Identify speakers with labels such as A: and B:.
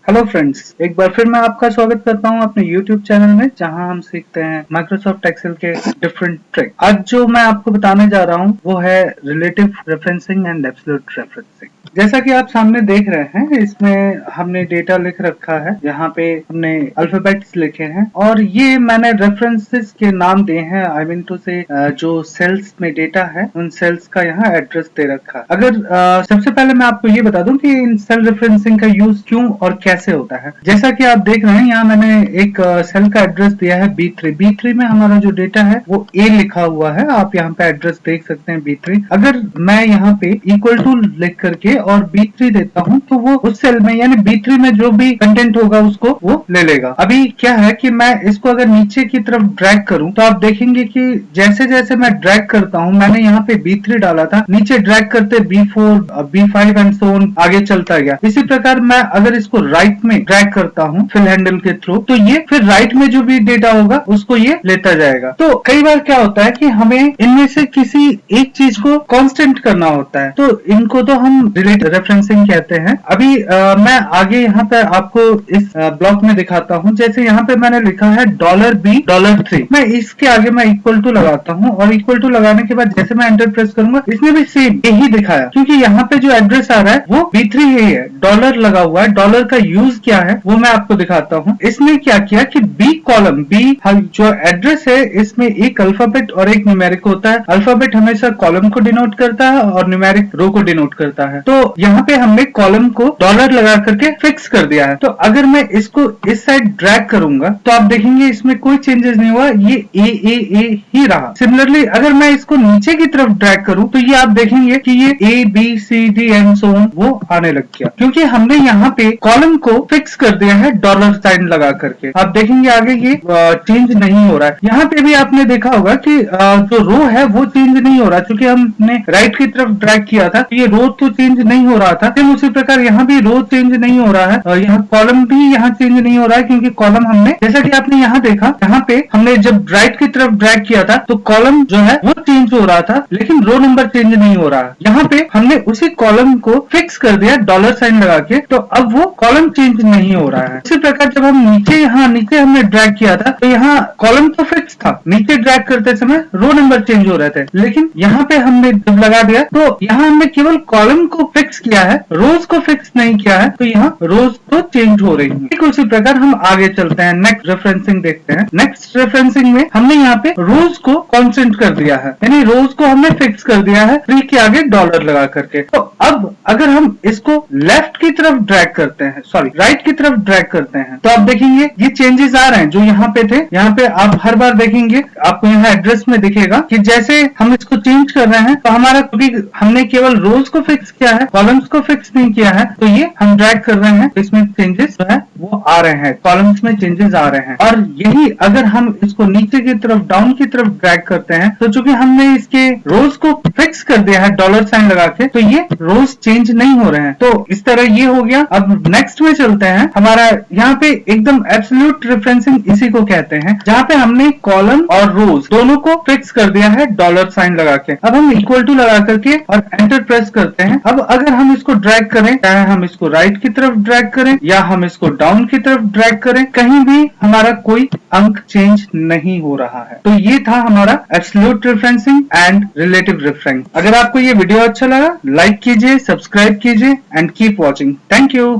A: Hello friends, एक बार फिर मैं आपका स्वागत करता हूं अपने YouTube चैनल में, जहां हम सीखते हैं माइक्रोसॉफ्ट एक्सेल के डिफरेंट ट्रिक। आज जो मैं आपको बताने जा रहा हूं वो है relative referencing and absolute referencing. जैसा कि आप सामने देख रहे हैं, इसमें हमने डेटा लिख रखा है। यहाँ पे हमने अल्फाबेट्स लिखे हैं और ये मैंने रेफरेंसेस के नाम दिए हैं। आई मीन टू से जो सेल्स में डेटा है उन सेल्स का यहाँ एड्रेस दे रखा है। अगर सबसे पहले मैं आपको ये बता दूं कि इन सेल रेफरेंसिंग का यूज क्यों और कैसे होता है। जैसा कि आप देख रहे हैं, यहाँ मैंने एक सेल का एड्रेस दिया है B3। B3 में हमारा जो डेटा है वो A लिखा हुआ है। आप यहाँ पे एड्रेस देख सकते हैं B3। अगर मैं यहाँ पे इक्वल टू लिख करके और B3 देता हूँ तो वो उस सेल में यानी B3 में जो भी कंटेंट होगा उसको वो ले लेगा। अभी क्या है कि मैं इसको अगर नीचे की तरफ ड्रैग करूं तो आप देखेंगे कि जैसे जैसे मैं ड्रैग करता हूं, मैंने यहाँ पे B3 डाला था, नीचे ड्रैग करते B4, B5 and so on आगे चलता गया। इसी प्रकार मैं अगर इसको राइट में ड्रैग करता हूं फिल हैंडल के थ्रू, तो ये फिर राइट में जो भी डेटा होगा उसको ये लेता जाएगा। तो कई बार क्या होता है कि हमें इनमें से किसी एक चीज को कांस्टेंट करना होता है, तो इनको तो हम रिलेटिव रेफरेंसिंग कहते हैं। अभी मैं आगे यहाँ पे आपको इस ब्लॉक में दिखाता हूँ। जैसे यहाँ पे मैंने लिखा है $B $3। मैं इसके आगे मैं इक्वल टू लगाता हूँ और इक्वल टू लगाने के बाद जैसे मैं एंटर प्रेस करूंगा, इसने भी सेम यही दिखाया, क्योंकि यहाँ पे जो एड्रेस आ रहा है वो B3 ही है। डॉलर लगा हुआ है। डॉलर का यूज क्या है वो मैं आपको दिखाता हूँ। इसने क्या किया कि B कॉलम, B जो एड्रेस है इसमें एक अल्फाबेट और एक न्यूमेरिक होता है। अल्फाबेट हमेशा कॉलम को डिनोट करता है और न्यूमेरिक रो को डिनोट करता है। तो यहाँ पे हमने कॉलम को डॉलर लगा करके फिक्स कर दिया है। तो अगर मैं इसको इस साइड ड्रैग करूंगा तो आप देखेंगे इसमें कोई चेंजेस नहीं हुआ, ये ए ही रहा। सिमिलरली अगर मैं इसको नीचे की तरफ ड्रैग करूं तो ये आप देखेंगे कि ये ABCD एंड सो ऑन वो आने लग गया, क्योंकि हमने यहाँ पे कॉलम को फिक्स कर दिया है डॉलर साइन लगा करके। आप देखेंगे आगे ये चेंज नहीं हो रहा है। यहाँ पे भी आपने देखा होगा कि जो रो है वो चेंज नहीं हो रहा, क्योंकि हमने राइट की तरफ ड्रैग किया था तो ये रो तो चेंज नहीं हो रहा था। सेम उसी प्रकार यहाँ भी रो चेंज नहीं हो रहा है, यहाँ कॉलम भी यहाँ चेंज नहीं हो रहा है, क्योंकि कॉलम हमने, जैसा कि आपने यहाँ देखा, यहाँ पे हमने जब राइट की तरफ ड्रैग किया था तो कॉलम जो है वो चेंज हो रहा था, लेकिन रो नंबर चेंज नहीं हो रहा है। यहाँ पे हमने उसी कॉलम को फिक्स कर दिया डॉलर साइन लगा के, तो अब वो कॉलम चेंज नहीं हो रहा है। इसी प्रकार जब हम नीचे हमने ड्रैग किया था तो यहाँ कॉलम तो फिक्स था, नीचे ड्रैग करते समय रो नंबर चेंज हो रहे थे, लेकिन यहाँ पे हमने जब लगा दिया तो यहाँ हमने केवल कॉलम को फिक्स किया है, रोज को फिक्स नहीं किया है, तो यहाँ रोज तो चेंज हो रही है। ठीक उसी प्रकार हम आगे चलते हैं, नेक्स्ट रेफरेंसिंग देखते हैं। नेक्स्ट रेफरेंसिंग में हमने यहाँ पे रोज को कांस्टेंट कर दिया है, यानी रोज को हमने फिक्स कर दिया है 3 के आगे डॉलर लगा करके। तो अब अगर हम इसको लेफ्ट की तरफ ड्रैग करते हैं, सॉरी राइट की तरफ ड्रैग करते हैं, तो आप देखेंगे ये चेंजेस आ रहे हैं जो यहाँ पे थे। यहाँ पे आप हर बार देखेंगे, आपको यहाँ एड्रेस में दिखेगा कि जैसे हम इसको चेंज कर रहे हैं तो हमारा, क्योंकि हमने केवल रोज को फिक्स किया है, कॉलम्स को फिक्स नहीं किया है, तो ये हम ड्रैग कर रहे हैं, इसमें चेंजेस जो है वो आ रहे हैं, कॉलम्स में चेंजेस आ रहे हैं। और यही अगर हम इसको नीचे की तरफ, डाउन की तरफ ड्रैग करते हैं, तो चूंकि हमने इसके रोज को फिक्स कर दिया है डॉलर साइन लगा के, तो ये रोज चेंज नहीं हो रहे हैं। तो इस तरह ये हो गया। अब नेक्स्ट में चलते हैं। हमारा यहाँ पे एकदम एब्सोल्यूट रेफरेंसिंग इसी को कहते हैं, जहाँ पे हमने कॉलम और रोज दोनों को फिक्स कर दिया है डॉलर साइन लगा के। अब हम इक्वल टू लगा करके और एंटर प्रेस करते हैं। अब अगर हम इसको ड्रैग करें, चाहे हम इसको राइट की तरफ ड्रैग करें या हम इसको डाउन की तरफ ड्रैग करें, कहीं भी हमारा कोई अंक चेंज नहीं हो रहा है। तो ये था हमारा absolute referencing and relative referencing. अगर आपको ये वीडियो अच्छा लगा, लाइक कीजिए, सब्सक्राइब कीजिए and keep watching. Thank you.